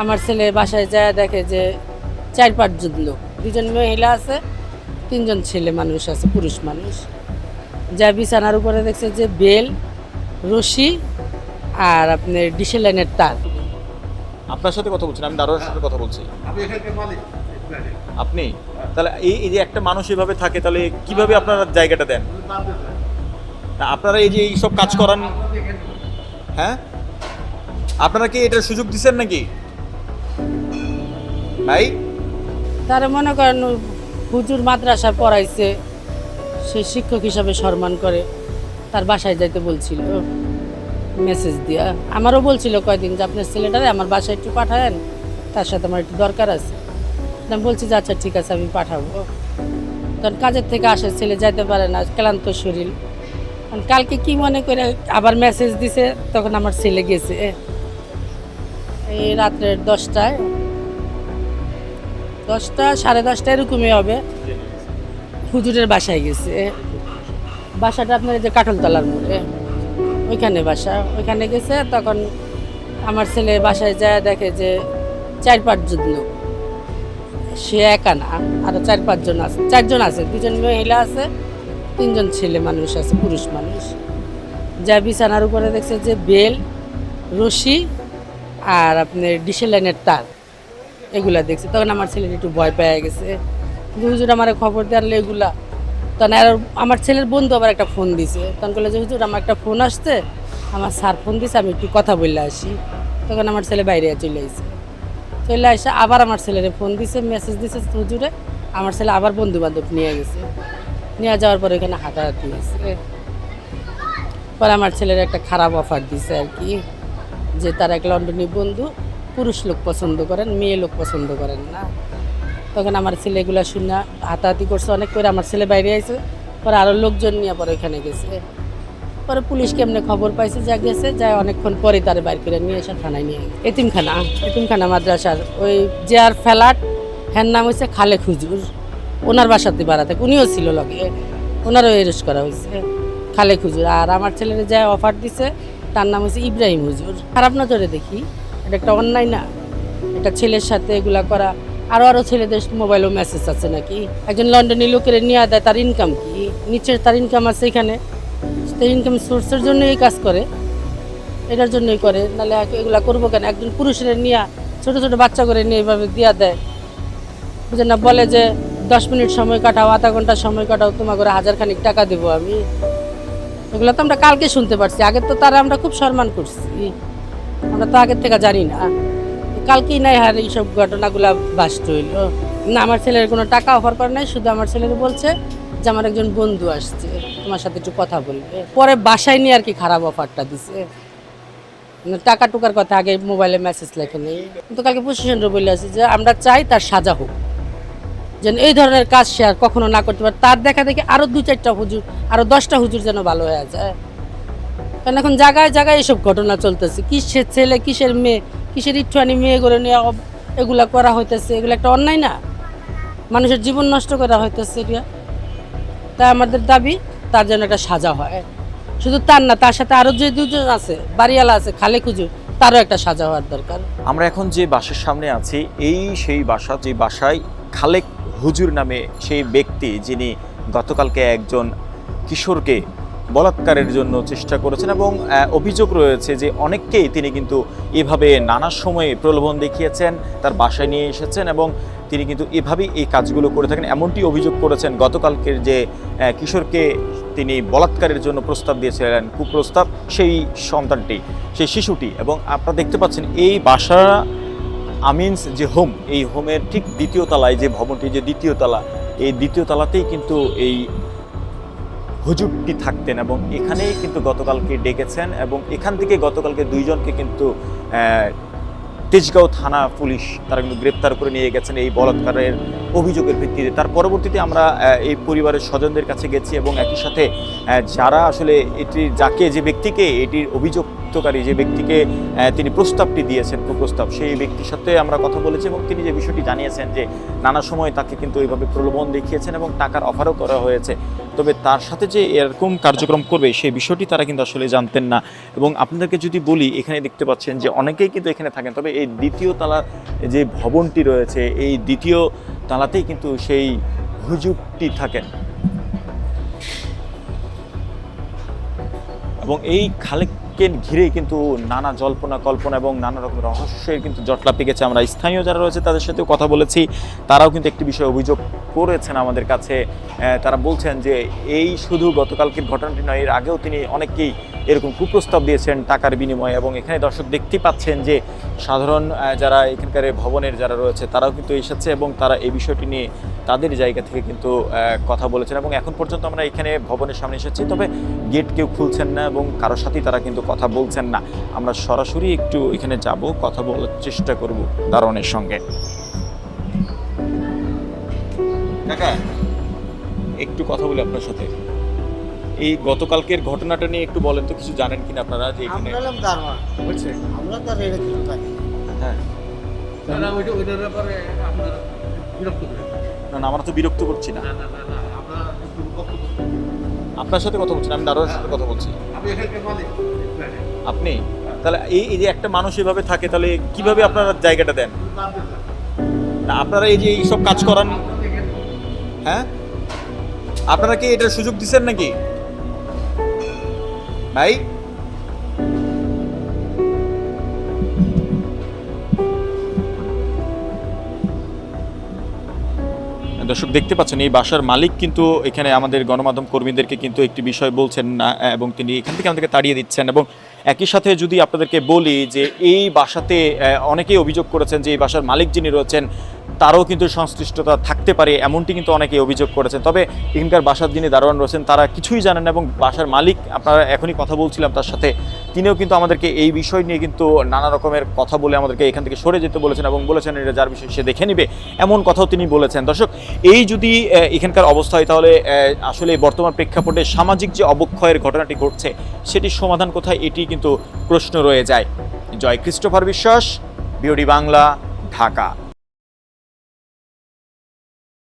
আমার ছেলে বাসায় যায় দেখে যে 4-5 জন লোক, 2জন মহিলা আছে, 3জন ছেলে মানুষ আছে, পুরুষ মানুষ। যা বিছানার উপরে দেখছে যে বেল, রশি আর আপনার ডিসেল লাইনের তার। আপনার সাথে কথা বলছেন, আমি দারোয়ানের সাথে কথা বলছি। আপনি তাহলে এই যে একটা মানুষ এভাবে থাকে, তাহলে কিভাবে আপনারা জায়গাটা দেন? আপনারা এই যে এই সব কাজ করান, হ্যাঁ, আপনারা কি এটার সুযোগ দিচ্ছেন নাকি ভাই? তারা মনে করেন হুজুর মাদ্রাসা পড়াইছে, সে শিক্ষক হিসাবে সম্মান করে, তার বাসায় যাইতে বলছিল মেসেজ দিয়া। আমারও বলছিল কয়দিন যে আপনার ছেলেটারে আমার বাসায় একটু পাঠায়েন, তার সাথে আমার একটু দরকার আছে। আমি বলছি যে আচ্ছা ঠিক আছে, আমি পাঠাবো। তখন কাজের থেকে আসে, ছেলে যাইতে পারে না, ক্লান্ত শরীর। কালকে কি মনে করে আবার মেসেজ দিছে, তখন আমার ছেলে গেছে এই রাত্রের 10টায়, 10টা 10:30 এরকমই হবে, হুজুরের বাসায় গেছে। বাসাটা আপনার এই যে কাঠলতলার মোড়ে, ওইখানে বাসা, ওইখানে গেছে। তখন আমার ছেলে বাসায় যায় দেখে যে 4-5 জন লোক, সে একা না, আরো 4-5 জন আছে, 4জন আছে, 2জন মহিলা আছে, 3জন ছেলে মানুষ আছে, পুরুষ মানুষ। যা বিছানার উপরে দেখছে যে বেল, রশি আর আপনার ডিসেল লাইনের তার, এগুলা দেখছে। তখন আমার ছেলের একটু ভয় পেয়ে গেছে, যে হুজুর আমার খবর দেওয়ার এগুলা। তখন আর আমার ছেলের বন্ধু আবার একটা ফোন দিছে, তখন বললো যে হুজুর আমার একটা ফোন আসছে, আমার স্যার ফোন দিছে, আমি একটু কথা বললে আসি। তখন আমার ছেলে বাইরে চলে আসছে, চলে আসে আবার আমার ছেলের ফোন দিছে, মেসেজ দিছে হুজুরে। আমার ছেলে আবার বন্ধু বান্ধব নিয়ে গেছে, নিয়ে যাওয়ার পরে এখানে হাতাহাতি হয়েছে। পরে আমার ছেলের একটা খারাপ অফার দিছে আর কি, যে তার এক লন্ডনী বন্ধু, পুরুষ লোক পছন্দ করেন, মেয়ে লোক পছন্দ করেন না। তখন আমার ছেলে এগুলো শুনে হাতাহাতি করছে অনেক করে, আমার ছেলে বাইরে আইছে। পরে আরও লোকজন নিয়ে পরে এখানে গেছে। পরে পুলিশ কেমনে খবর পাইছে, যা গেছে, যা অনেকক্ষণ পরে তার বাইর করে নিয়ে এসে থানায় নিয়ে গেছে। এতিমখানা মাদ্রাসার ওই যে আর ফ্ল্যাট, হ্যার নাম হয়েছে খালেক হুজুর, ওনার বাসাতে বাড়া থাকে, উনিও ছিল লগে, ওনারও অ্যারেস্ট করা হয়েছে, খালেক হুজুর। আর আমার ছেলের যা অফার দিছে, তার নাম হচ্ছে ইব্রাহিম হুজুর। খারাপ নজরে দেখি, এটা একটা অন্যায় না, এটা ছেলের সাথে এগুলা করা। আরও ছেলেদের মোবাইলেও মেসেজ আছে নাকি, একজন লন্ডনী লোকের নিয়ে দেয়, তার ইনকাম কি? নিচের তার ইনকাম আছে এখানে, ইনকাম সোর্সের জন্য এই কাজ করে, এটার জন্যই করে, নাহলে এগুলা করবো কেন? একজন পুরুষের নিয়ে ছোট ছোট বাচ্চা করে নিয়ে এইভাবে দিয়া দেয়, বুঝেন না? বলে যে 10 মিনিট সময় কাটাও, আধা ঘন্টা সময় কাটাও, তোমার করে 1000 খানিক টাকা দেবো আমি। এগুলো তো আমরা কালকে শুনতে পারছি, আগের তো তারা আমরা খুব সম্মান করছি, আমরা তো আগের থেকে জানি না, কালকেই নাই হার এইসব ঘটনাগুলা বাস্ট হইল না। আমার ছেলের কোনো টাকা অফার করে নাই, শুধু আমার ছেলের বলছে যে আমার একজন বন্ধু আসছে, তোমার সাথে একটু কথা বলবে। পরে বাসায় নিয়ে আর কি খারাপ অফারটা দিছে, টাকা টুকার কথা আগে মোবাইলে মেসেজ লেখে নেই। কিন্তু কালকে প্রশাসনরা বলে আছে যে আমরা চাই তার সাজা হোক, যেন এই ধরনের কাজ সে আর কখনো না করতে পারে। তার দেখা দেখি আরও 2-4টা হুজুর, আরও 10টা হুজুর যেন ভালো হয়ে যায়। কারণ এখন জায়গায় জায়গায় এসব ঘটনা চলতেছে, কিসের ছেলে, কিসের মেয়ে, কিসের ইচ্ছানি মেয়ে করে নিয়ে এগুলা করা হইতেছে। এগুলো একটা অন্যায় না? মানুষের জীবন নষ্ট করা হইতেছে এটা। তাই আমাদের দাবি তার জন্য একটা সাজা হয়, শুধু তার না, তার সাথে আরও যে 2জন আছে, বাড়িওয়ালা আছে, খালেক হুজুর, তারও একটা সাজা হওয়ার দরকার। আমরা এখন যে বাসার সামনে আছি, এই সেই বাসা, যে বাসায় খালেক হুজুর নামে সেই ব্যক্তি, যিনি গতকালকে একজন কিশোরকে বলাৎকারের জন্য চেষ্টা করেছেন, এবং অভিযোগ রয়েছে যে অনেককেই তিনি কিন্তু এভাবে নানা সময়ে প্রলোভন দেখিয়েছেন, তার বাসায় নিয়ে এসেছেন, এবং তিনি কিন্তু এভাবেই এই কাজগুলো করে থাকেন, এমনটি অভিযোগ করেছেন। গতকালকের যে কিশোরকে তিনি বলাৎকারের জন্য প্রস্তাব দিয়েছিলেন, কুপ্রস্তাব, সেই সন্তানটি, সেই শিশুটি। এবং আপনারা দেখতে পাচ্ছেন এই বাসা আমিনস যে হোম, এই হোমের ঠিক 2য় তলায় যে ভবনটি, যে 2য় তলা, এই 2য় তলাতেই কিন্তু এই হুজুরটি থাকতেন, এবং এখানেই কিন্তু গতকালকে ডেকেছেন, এবং এখান থেকে গতকালকে 2জনকে কিন্তু তেজগাঁও থানা পুলিশ তারা কিন্তু গ্রেপ্তার করে নিয়ে গেছেন এই বলাৎকারের অভিযোগের ভিত্তিতে। তার পরবর্তীতে আমরা এই পরিবারের স্বজনদের কাছে গেছি, এবং একই সাথে যারা আসলে এটি, যাকে, যে ব্যক্তিকে এটির অভিযোগ দায়িত্বকারী যে ব্যক্তিকে তিনি প্রস্তাবটি দিয়েছেন, কুপ্রস্তাব, সেই ব্যক্তির সাথে আমরা কথা বলেছি এবং তিনি যে বিষয়টি জানিয়েছেন যে নানা সময় তাকে কিন্তু এইভাবে প্রলোভন দেখিয়েছেন এবং টাকার অফারও করা হয়েছে, তবে তার সাথে যে এরকম কার্যক্রম করবে সেই বিষয়টি তারা কিন্তু আসলে জানতেন না। এবং আপনাদেরকে যদি বলি, এখানে দেখতে পাচ্ছেন যে অনেকেই কিন্তু এখানে থাকেন, তবে এই দ্বিতীয় তালা যে ভবনটি রয়েছে এই দ্বিতীয় তালাতেই কিন্তু সেই হুজুরটি থাকেন। এবং এই খালেককে ঘিরেই কিন্তু নানা জল্পনা কল্পনা এবং নানা রকম রহস্যের কিন্তু জটলা পেকেছে। আমরা স্থানীয় যারা রয়েছে তাদের সাথেও কথা বলেছি, তারাও কিন্তু একটি বিষয়ে অভিযোগ করেছেন আমাদের কাছে। তারা বলছেন যে এই শুধু গতকালকের ঘটনাটি নয়, এর আগেও তিনি অনেককেই এরকম কুপ্রস্তাব দিয়েছেন টাকার বিনিময়ে। এবং এখানে দর্শক দেখতে পাচ্ছেন যে সাধারণ যারা এখানকার ভবনের যারা রয়েছে তারাও কিন্তু এসেছে এবং তারা এই বিষয়টি নিয়ে তাদের জায়গা থেকে কিন্তু কথা বলেছেন। এবং এখন পর্যন্ত আমরা এখানে ভবনের সামনে এসেছি, তবে গেট কেউ খুলছেন না এবং কারোর সাথেই তারা কিন্তু কথা বলছেন না। আমরা সরাসরি একটু এখানে যাব, কথা বলার চেষ্টা করব দারোয়ানের সঙ্গে। কাকা, একটু কথা বলি আপনার সাথে। এই গতকালকের ঘটনাটা নিয়ে একটু বলেন তো, কিছু জানেন কিনা আপনারা যে এখানে? আমরা হলাম দারোয়ান, বুঝছে? আমরা তো আর এরকম থাকি। হ্যাঁ, না, ওইটার ব্যাপারে আপনার বিরক্ত করেন না। না না, আমরা তো বিরক্ত করছি না, না, আমরা একটু বক্তব্য দিই। আপনার সাথে কথা বলছি না, আমি দারোয়ানের সাথে কথা বলছি। আপনি এখানকার মালিক, আপনি তাহলে এই যে একটা মানুষ এভাবে থাকে, তাহলে কিভাবে আপনারা জায়গাটা দেন? না, আপনারা এই যে এইসব কাজ করান, হ্যাঁ, আপনারা কি এটার সুযোগ দিচ্ছেন নাকি ভাই? দর্শক দেখতে পাচ্ছেন এই বাসার মালিক কিন্তু এখানে আমাদের গণমাধ্যম কর্মীদেরকে কিন্তু একটি বিষয় বলছেন না এবং তিনি এখান থেকে আমাদেরকে তাড়িয়ে দিচ্ছেন। এবং একই সাথে যদি আপনাদেরকে বলি যে এই বাসাতে অনেকেই অভিযোগ করেছেন যে এই বাসার মালিক যিনি রয়েছেন তারও কিন্তু সংশ্লিষ্টতা থাকতে পারে, এমনটি কিন্তু অনেকেই অভিযোগ করেছেন। তবে এখানকার বাসার যিনি দারোয়ান রয়েছেন তারা কিছুই জানেন না এবং বাসার মালিক, আপনারা এখনই কথা বলছিলাম তার সাথে, তিনিও কিন্তু আমাদেরকে এই বিষয় নিয়ে কিন্তু নানা রকমের কথা বলে আমাদেরকে এখান থেকে সরে যেতে বলেছেন এবং বলেছেন এটা যার বিষয় সে দেখে নেবে, এমন কথাও তিনি বলেছেন। দর্শক, এই যদি এখানকার অবস্থা হয় তাহলে আসলে বর্তমান প্রেক্ষাপটে সামাজিক যে অবক্ষয়ের ঘটনাটি ঘটছে সেটির সমাধান কোথায়, এটি কিন্তু প্রশ্ন রয়ে যায়। জয় ক্রিস্টোফার বিশ্বাস, বিওডি বাংলা, ঢাকা।